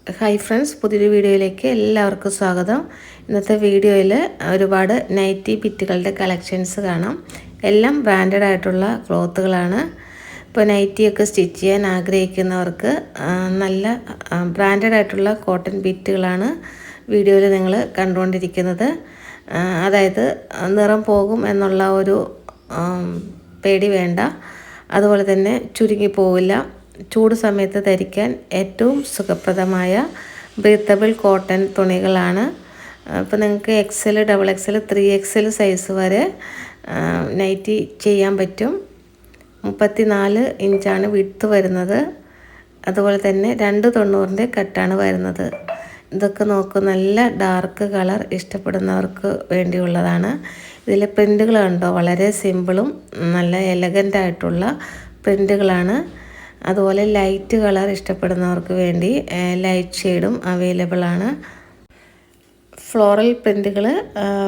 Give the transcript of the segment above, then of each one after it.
Hi friends, പുതിയൊരു വീഡിയോയിലേക്ക് എല്ലാവർക്കും സ്വാഗതം. ഇന്നത്തെ വീഡിയോയിൽ ഒരുപാട് നൈറ്റി ബിറ്റുകളുടെ കളക്ഷൻസ് കാണാം. എല്ലാം ബ്രാൻഡഡ് ആയിട്ടുള്ള ക്ലോത്തുകളാണ്. ഇപ്പോൾ നൈറ്റിയൊക്കെ സ്റ്റിച്ച് ചെയ്യാൻ ആഗ്രഹിക്കുന്നവർക്ക് നല്ല ബ്രാൻഡഡ് ആയിട്ടുള്ള കോട്ടൺ ബിറ്റുകളാണ് വീഡിയോയിൽ നിങ്ങൾ കണ്ടുകൊണ്ടിരിക്കുന്നത്. അതായത് നിറം പോകും എന്നുള്ള ഒരു പേടി വേണ്ട. അതുപോലെ തന്നെ ചുരുങ്ങി പോവില്ല. ചൂട് സമയത്ത് ധരിക്കാൻ ഏറ്റവും സുഖപ്രദമായ ബ്രീത്തബിൾ കോട്ടൺ തുണികളാണ്. ഇപ്പോൾ നിങ്ങൾക്ക് XL, XXL, 3XL സൈസ് വരെ നൈറ്റി ചെയ്യാൻ പറ്റും. 34 ഇഞ്ചാണ് വിഡ്ത്ത് വരുന്നത്. അതുപോലെ തന്നെ 290 കട്ടാണ് വരുന്നത്. ഇതൊക്കെ നോക്കൂ, നല്ല ഡാർക്ക് കളർ ഇഷ്ടപ്പെടുന്നവർക്ക് വേണ്ടിയുള്ളതാണ്. ഇതിലെ പ്രിൻ്റുകൾ കണ്ടോ, വളരെ സിമ്പിളും നല്ല എലഗൻ്റ് ആയിട്ടുള്ള പ്രിൻ്റുകളാണ്. അതുപോലെ ലൈറ്റ് കളർ ഇഷ്ടപ്പെടുന്നവർക്ക് വേണ്ടി ലൈറ്റ് ഷെയ്ഡും അവൈലബിൾ ആണ്. ഫ്ലോറൽ പ്രിൻ്റുകൾ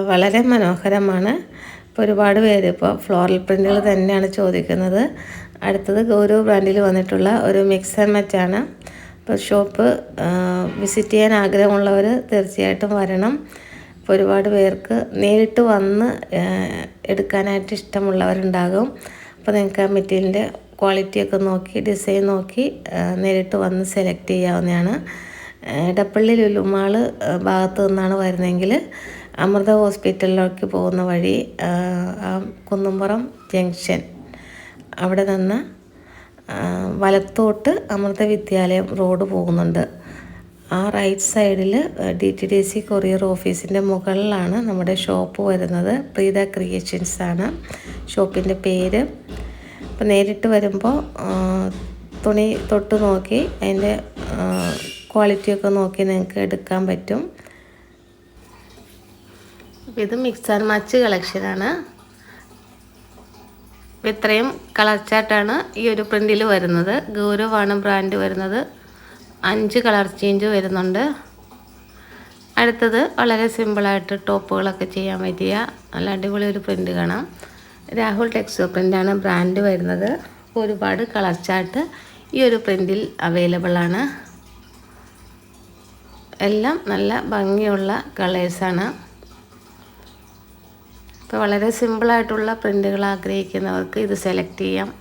വളരെ മനോഹരമാണ്. ഇപ്പോൾ ഒരുപാട് പേര് ഇപ്പോൾ ഫ്ലോറൽ പ്രിൻ്റുകൾ തന്നെയാണ് ചോദിക്കുന്നത്. അടുത്തത് ഗൗരവ് ബ്രാൻഡിൽ വന്നിട്ടുള്ള ഒരു മിക്സ് ആൻഡ് മാച്ചാണ്. ഇപ്പോൾ ഷോപ്പ് വിസിറ്റ് ചെയ്യാൻ ആഗ്രഹമുള്ളവർ തീർച്ചയായിട്ടും വരണം. ഇപ്പോൾ ഒരുപാട് പേർക്ക് നേരിട്ട് വന്ന് എടുക്കാനായിട്ട് ഇഷ്ടമുള്ളവരുണ്ടാകും. അപ്പോൾ നിങ്ങൾക്ക് ആ മെറ്റീരിയലിൻ്റെ ക്വാളിറ്റിയൊക്കെ നോക്കി, ഡിസൈൻ നോക്കി നേരിട്ട് വന്ന് സെലക്ട് ചെയ്യാവുന്നതാണ്. എടപ്പള്ളി ലുലുമാൾ ഭാഗത്ത് നിന്നാണ് വരുന്നതെങ്കിൽ അമൃത ഹോസ്പിറ്റലിലേക്ക് പോകുന്ന വഴി കുന്നുംപുറം ജംഗ്ഷൻ അവിടെ നിന്ന് വലത്തോട്ട് അമൃത വിദ്യാലയം റോഡ് പോകുന്നുണ്ട്. ആ റൈറ്റ് സൈഡിൽ DTDC കൊറിയർ ഓഫീസിൻ്റെ മുകളിലാണ് നമ്മുടെ ഷോപ്പ് വരുന്നത്. പ്രീത ക്രിയേഷൻസ് ആണ് ഷോപ്പിൻ്റെ പേര്. അപ്പോൾ നേരിട്ട് വരുമ്പോൾ തുണി തൊട്ട് നോക്കി അതിൻ്റെ ക്വാളിറ്റിയൊക്കെ നോക്കി നിങ്ങൾക്ക് എടുക്കാൻ പറ്റും. അപ്പോൾ ഇത് മിക്സ് ആൻഡ് മാച്ച് കളക്ഷനാണ്. ഇത്രയും കളർ ചാർട്ടാണ് ഈ ഒരു പ്രിൻറ്റിൽ വരുന്നത്. ഗൗരവാണ് ബ്രാൻഡ് വരുന്നത്. 5 കളർ ചേഞ്ച് വരുന്നുണ്ട്. അടുത്തത് വളരെ സിമ്പിളായിട്ട് ടോപ്പുകളൊക്കെ ചെയ്യാൻ പറ്റിയ നല്ല അടിപൊളി ഒരു പ്രിൻറ്റ് കാണാം. രാഹുൽ ടെക്സ്റ്റോ പ്രിൻ്റാണ് ബ്രാൻഡ് വരുന്നത്. ഒരുപാട് കളർ ചാർട്ട് ഈ ഒരു പ്രിൻറ്റിൽ അവൈലബിൾ ആണ്. എല്ലാം നല്ല ഭംഗിയുള്ള കളേഴ്സാണ്. ഇപ്പോൾ വളരെ സിമ്പിളായിട്ടുള്ള പ്രിൻറ്റുകൾ ആഗ്രഹിക്കുന്നവർക്ക് ഇത് സെലക്ട് ചെയ്യാം.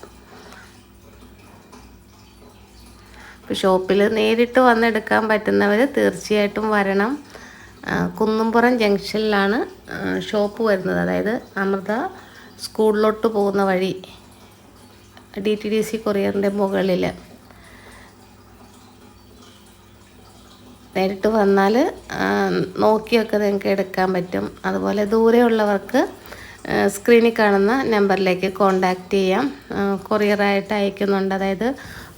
ഇപ്പോൾ ഷോപ്പിൽ നേരിട്ട് വന്നെടുക്കാൻ പറ്റുന്നവർ തീർച്ചയായിട്ടും വരണം. കുന്നുംപുറം ജംഗ്ഷനിലാണ് ഷോപ്പ് വരുന്നത്. അതായത് അമൃത സ്കൂളിലോട്ട് പോകുന്ന വഴി DTDC കൊറിയറിൻ്റെ മുകളിൽ നേരിട്ട് വന്നാൽ നോക്കിയൊക്കെ നിങ്ങൾക്ക് എടുക്കാൻ പറ്റും. അതുപോലെ ദൂരെയുള്ളവർക്ക് സ്ക്രീനിൽ കാണുന്ന നമ്പറിലേക്ക് കോൺടാക്റ്റ് ചെയ്യാം. കൊറിയറായിട്ട് അയക്കുന്നുണ്ട്. അതായത്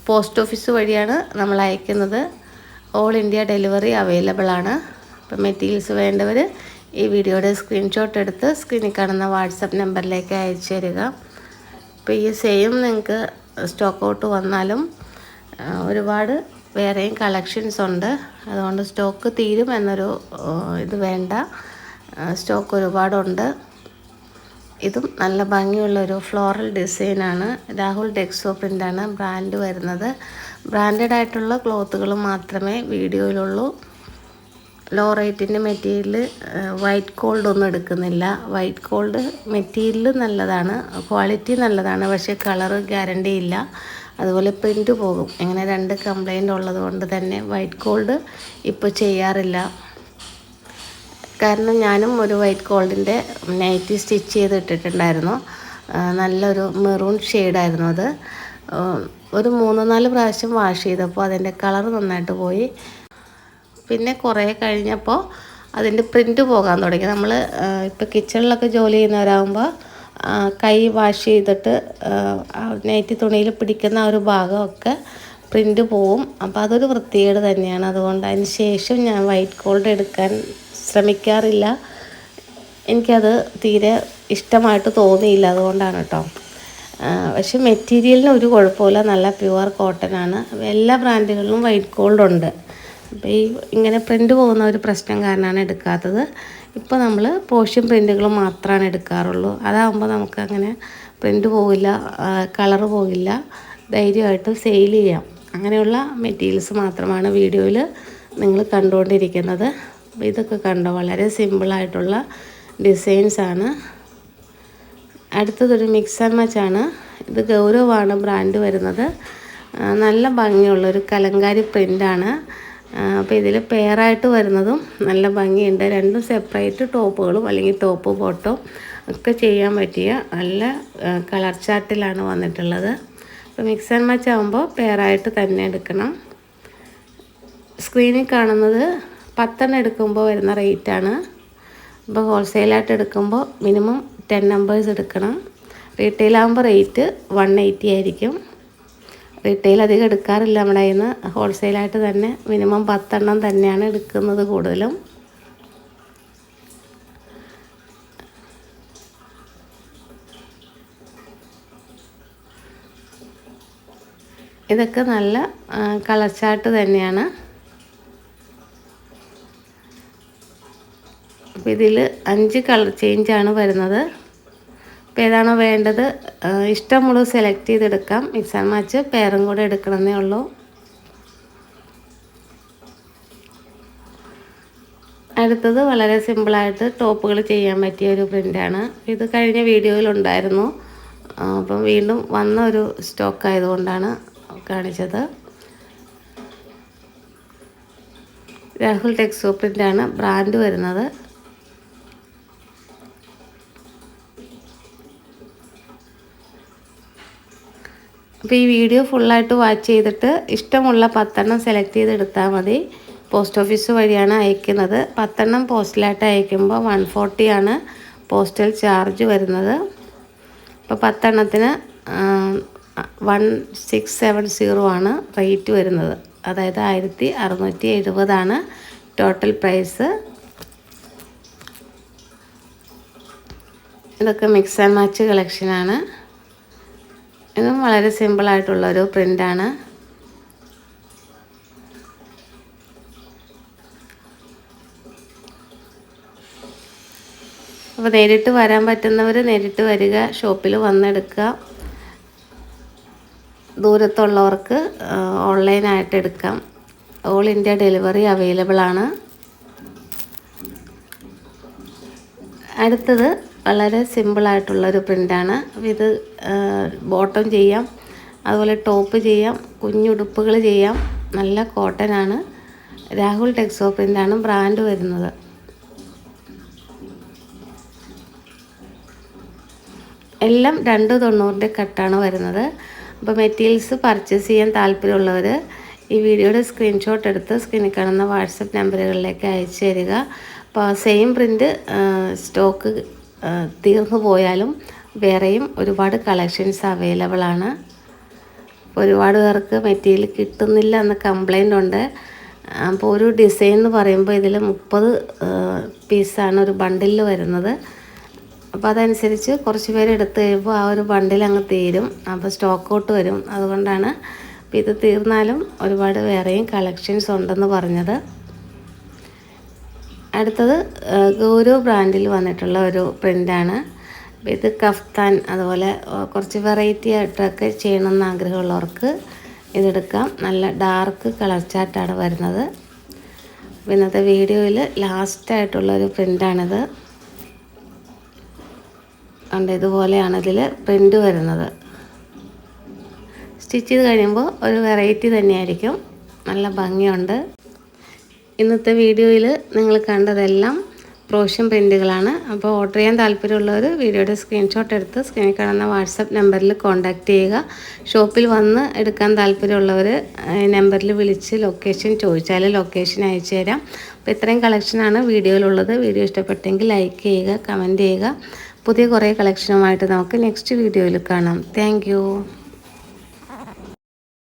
പോസ്റ്റ് ഓഫീസ് വഴിയാണ് നമ്മൾ അയക്കുന്നത്. ഓൾ ഇന്ത്യ ഡെലിവറി അവൈലബിൾ ആണ്. അപ്പോൾ മെറ്റീരിയൽസ് വേണ്ടവർ ഈ വീഡിയോയുടെ സ്ക്രീൻഷോട്ട് എടുത്ത് സ്ക്രീനിൽ കാണുന്ന വാട്സപ്പ് നമ്പറിലേക്ക് അയച്ചു തരിക. ഇപ്പോൾ ഈ സെയിം നിങ്ങൾക്ക് സ്റ്റോക്ക് ഔട്ട് വന്നാലും ഒരുപാട് വേറെയും കളക്ഷൻസ് ഉണ്ട്. അതുകൊണ്ട് സ്റ്റോക്ക് തീരും എന്നൊരു ഇത് വേണ്ട. സ്റ്റോക്ക് ഒരുപാടുണ്ട്. ഇതും നല്ല ഭംഗിയുള്ളൊരു ഫ്ലോറൽ ഡിസൈനാണ്. രാഹുൽ ടെക്സ്റ്റോ പ്രിൻ്റാണ് ബ്രാൻഡ് വരുന്നത്. ബ്രാൻഡഡ് ആയിട്ടുള്ള ക്ലോത്തുകൾ മാത്രമേ വീഡിയോയിലുള്ളൂ. ലോ റേറ്റിൻ്റെ മെറ്റീരിയൽ വൈറ്റ് ഗോൾഡ് ഒന്നും എടുക്കുന്നില്ല. വൈറ്റ് ഗോൾഡ് മെറ്റീരിയൽ നല്ലതാണ്, ക്വാളിറ്റി നല്ലതാണ്, പക്ഷേ കളറ് ഗ്യാരണ്ടി ഇല്ല. അതുപോലെ പ്രിൻ്റ് പോകും. ഇങ്ങനെ 2 കംപ്ലൈൻ്റ് ഉള്ളത് കൊണ്ട് തന്നെ വൈറ്റ് ഗോൾഡ് ഇപ്പോൾ ചെയ്യാറില്ല. കാരണം ഞാനും ഒരു വൈറ്റ് ഗോൾഡിൻ്റെ നൈറ്റി സ്റ്റിച്ച് ചെയ്തിട്ടിട്ടുണ്ടായിരുന്നു. നല്ലൊരു മെറൂൺ ഷെയ്ഡായിരുന്നു അത്. ഒരു 3-4 പ്രാവശ്യം വാഷ് ചെയ്തപ്പോൾ അതിൻ്റെ കളർ നന്നായിട്ട് പോയി. പിന്നെ കുറേ കഴിഞ്ഞപ്പോൾ അതിൻ്റെ പ്രിൻ്റ് പോകാൻ തുടങ്ങി. നമ്മൾ ഇപ്പോൾ കിച്ചണിലൊക്കെ ജോലി ചെയ്യുന്നവരാകുമ്പോൾ കൈ വാഷ് ചെയ്തിട്ട് നൈറ്റി തുണിയിൽ പിടിക്കുന്ന ഒരു ഭാഗമൊക്കെ പ്രിൻ്റ് പോവും. അപ്പോൾ അതൊരു വൃത്തികേട് തന്നെയാണ്. അതുകൊണ്ട് അതിന് ശേഷം ഞാൻ വൈറ്റ് ഗോൾഡ് എടുക്കാൻ ശ്രമിക്കാറില്ല. എനിക്കത് തീരെ ഇഷ്ടമായിട്ട് തോന്നിയില്ല. അതുകൊണ്ടാണ് കേട്ടോ. പക്ഷെ മെറ്റീരിയലിന് ഒരു കുഴപ്പമില്ല. നല്ല പ്യുവർ കോട്ടൺ ആണ്. എല്ലാ ബ്രാൻഡുകളിലും വൈറ്റ് ഗോൾഡ് ഉണ്ട്. അപ്പോൾ ഈ ഇങ്ങനെ പ്രിൻ്റ് പോകുന്ന ഒരു പ്രശ്നം കാരണമാണ് എടുക്കാത്തത്. ഇപ്പോൾ നമ്മൾ പോർഷൻ പ്രിൻ്റുകൾ മാത്രമാണ് എടുക്കാറുള്ളൂ. അതാകുമ്പോൾ നമുക്കങ്ങനെ പ്രിൻ്റ് പോകില്ല, കളറ് പോകില്ല, ധൈര്യമായിട്ട് സെയിൽ ചെയ്യാം. അങ്ങനെയുള്ള മെറ്റീരിയൽസ് മാത്രമാണ് വീഡിയോയിൽ നിങ്ങൾ കണ്ടുകൊണ്ടിരിക്കുന്നത്. ഇതൊക്കെ കണ്ടോ, വളരെ സിമ്പിളായിട്ടുള്ള ഡിസൈൻസാണ്. അടുത്തതൊരു മിക്സ് ആൻഡ് മാച്ച് ആണ്. ഇത് ഗൗരവാണ് ബ്രാൻഡ് വരുന്നത്. നല്ല ഭംഗിയുള്ളൊരു കലങ്കാരി പ്രിൻ്റാണ്. അപ്പോൾ ഇതിൽ പെയറായിട്ട് വരുന്നതും നല്ല ഭംഗിയുണ്ട്. രണ്ടും സെപ്പറേറ്റ് ടോപ്പുകളും അല്ലെങ്കിൽ ടോപ്പ് ബോട്ടോ ഒക്കെ ചെയ്യാൻ പറ്റിയ നല്ല കളർ ചാർട്ടിലാണ് വന്നിട്ടുള്ളത്. അപ്പോൾ മിക്സ് ആൻഡ് മാച്ച് ആകുമ്പോൾ പെയറായിട്ട് തന്നെ എടുക്കണം. സ്ക്രീനിൽ കാണുന്നത് 10 എടുക്കുമ്പോൾ വരുന്ന റേറ്റാണ്. അപ്പോൾ ഹോൾസെയിലായിട്ട് എടുക്കുമ്പോൾ മിനിമം 10 നമ്പേഴ്സ് എടുക്കണം. റീറ്റെയിലാകുമ്പോൾ റേറ്റ് 180 ആയിരിക്കും. റീറ്റെയിൽ അധികം എടുക്കാറില്ല നമ്മുടെ കയ്യിൽ നിന്ന്. ഹോൾസെയിലായിട്ട് തന്നെ മിനിമം 10 തന്നെയാണ് എടുക്കുന്നത് കൂടുതലും. ഇതൊക്കെ നല്ല കളർ ചാർട്ട് തന്നെയാണ്. അപ്പോൾ ഇതിൽ 5 കളർ ചേഞ്ചാണ് വരുന്നത്. അപ്പോൾ ഏതാണോ വേണ്ടത് ഇഷ്ടമുള്ളത് സെലക്ട് ചെയ്തെടുക്കാം. മിക്സ് ആൻഡ് മാച്ച് പെയറും കൂടെ എടുക്കണമെന്നേ ഉള്ളൂ. അടുത്തത് വളരെ സിമ്പിളായിട്ട് ടോപ്പുകൾ ചെയ്യാൻ പറ്റിയ ഒരു പ്രിൻ്റാണ്. ഇത് കഴിഞ്ഞ വീഡിയോയിലുണ്ടായിരുന്നു. അപ്പം വീണ്ടും വന്ന ഒരു സ്റ്റോക്ക് ആയതുകൊണ്ടാണ് കാണിച്ചത്. രാഹുൽ ടെക്സോ പ്രിൻ്റാണ് ബ്രാൻഡ് വരുന്നത്. അപ്പോൾ ഈ വീഡിയോ ഫുള്ളായിട്ട് വാച്ച് ചെയ്തിട്ട് ഇഷ്ടമുള്ള 10 സെലക്ട് ചെയ്തെടുത്താൽ മതി. പോസ്റ്റ് ഓഫീസ് വഴിയാണ് അയക്കുന്നത്. 10 പോസ്റ്റലായിട്ട് അയക്കുമ്പോൾ 140 ആണ് പോസ്റ്റൽ ചാർജ് വരുന്നത്. അപ്പോൾ 10 1670 ആണ് റേറ്റ് വരുന്നത്. അതായത് 1670 ആണ് ടോട്ടൽ പ്രൈസ്. ഇതൊക്കെ മിക്സ് ആൻഡ് മാച്ച് കളക്ഷനാണ്. ഇതും വളരെ സിമ്പിളായിട്ടുള്ളൊരു പ്രിൻ്റാണ്. അപ്പോൾ നേരിട്ട് വരാൻ പറ്റുന്നവർ നേരിട്ട് വരിക, ഷോപ്പിൽ വന്നെടുക്കുക. ദൂരത്തുള്ളവർക്ക് ഓൺലൈനായിട്ട് എടുക്കാം. ഓൾ ഇന്ത്യ ഡെലിവറി അവൈലബിൾ ആണ്. അടുത്തത് വളരെ സിമ്പിളായിട്ടുള്ളൊരു പ്രിൻ്റാണ്. ഇത് ബോട്ടം ചെയ്യാം, അതുപോലെ ടോപ്പ് ചെയ്യാം, കുഞ്ഞുടുപ്പുകൾ ചെയ്യാം. നല്ല കോട്ടനാണ്. രാഹുൽ ടെക്സോ പ്രിൻ്റാണ് ബ്രാൻഡ് വരുന്നത്. എല്ലാം 290 കട്ടാണ് വരുന്നത്. അപ്പോൾ മെറ്റീരിയൽസ് പർച്ചേസ് ചെയ്യാൻ താല്പര്യമുള്ളവർ ഈ വീഡിയോയുടെ സ്ക്രീൻഷോട്ട് എടുത്ത് സ്ക്രീനിൽ കാണുന്ന വാട്സപ്പ് നമ്പറുകളിലേക്ക് അയച്ചു തരിക. അപ്പോൾ സെയിം പ്രിൻ്റ് സ്റ്റോക്ക് തീർന്നു പോയാലും വേറെയും ഒരുപാട് കളക്ഷൻസ് അവൈലബിൾ ആണ്. ഒരുപാട് പേർക്ക് മെറ്റീരിയൽ കിട്ടുന്നില്ല എന്ന കംപ്ലൈൻ്റ് ഉണ്ട്. അപ്പോൾ ഒരു ഡിസൈൻ എന്ന് പറയുമ്പോൾ ഇതിൽ 30 പീസാണ് ഒരു ബണ്ടിൽ വരുന്നത്. അപ്പോൾ അതനുസരിച്ച് കുറച്ച് പേര് എടുത്ത് കഴിയുമ്പോൾ ആ ഒരു ബണ്ടിൽ അങ്ങ് തീരും. അപ്പോൾ സ്റ്റോക്ക് ഔട്ട് വരും. അതുകൊണ്ടാണ് അപ്പോൾ ഇത് തീർന്നാലും ഒരുപാട് വേറെയും കളക്ഷൻസ് ഉണ്ടെന്ന് പറഞ്ഞത്. അടുത്തത് ഗൗരവ് ബ്രാൻഡിൽ വന്നിട്ടുള്ള ഒരു പ്രിൻ്റാണ്. ഇത് കഫ്താൻ അതുപോലെ കുറച്ച് വെറൈറ്റി ആയിട്ടൊക്കെ ചെയ്യണമെന്ന് ആഗ്രഹമുള്ളവർക്ക് ഇതെടുക്കാം. നല്ല ഡാർക്ക് കളർ ചാർട്ടാണ് വരുന്നത്. ഇന്നത്തെ വീഡിയോയിൽ ലാസ്റ്റായിട്ടുള്ളൊരു പ്രിൻ്റാണിത്. കണ്ട് ഇതുപോലെയാണ് ഇതിൽ പ്രിൻ്റ് വരുന്നത്. സ്റ്റിച്ച് ചെയ്ത് കഴിയുമ്പോൾ ഒരു വെറൈറ്റി തന്നെയായിരിക്കും. നല്ല ഭംഗിയുണ്ട്. ഇന്നത്തെ വീഡിയോയിൽ നിങ്ങൾ കണ്ടതെല്ലാം ക്രോഷ്യം പ്രിൻ്റുകളാണ്. അപ്പോൾ ഓർഡർ ചെയ്യാൻ താല്പര്യമുള്ളവർ വീഡിയോയുടെ സ്ക്രീൻഷോട്ട് എടുത്ത് സ്ക്രീനിൽ കാണുന്ന വാട്സപ്പ് നമ്പറിൽ കോൺടാക്റ്റ് ചെയ്യുക. ഷോപ്പിൽ വന്ന് എടുക്കാൻ താല്പര്യമുള്ളവർ നമ്പറിൽ വിളിച്ച് ലൊക്കേഷൻ ചോദിച്ചാൽ ലൊക്കേഷൻ അയച്ചു തരാം. അപ്പോൾ ഇത്രയും കളക്ഷനാണ് വീഡിയോയിലുള്ളത്. വീഡിയോ ഇഷ്ടപ്പെട്ടെങ്കിൽ ലൈക്ക് ചെയ്യുക, കമൻറ്റ് ചെയ്യുക. പുതിയ കുറേ കളക്ഷനുമായിട്ട് നമുക്ക് നെക്സ്റ്റ് വീഡിയോയിൽ കാണാം. താങ്ക്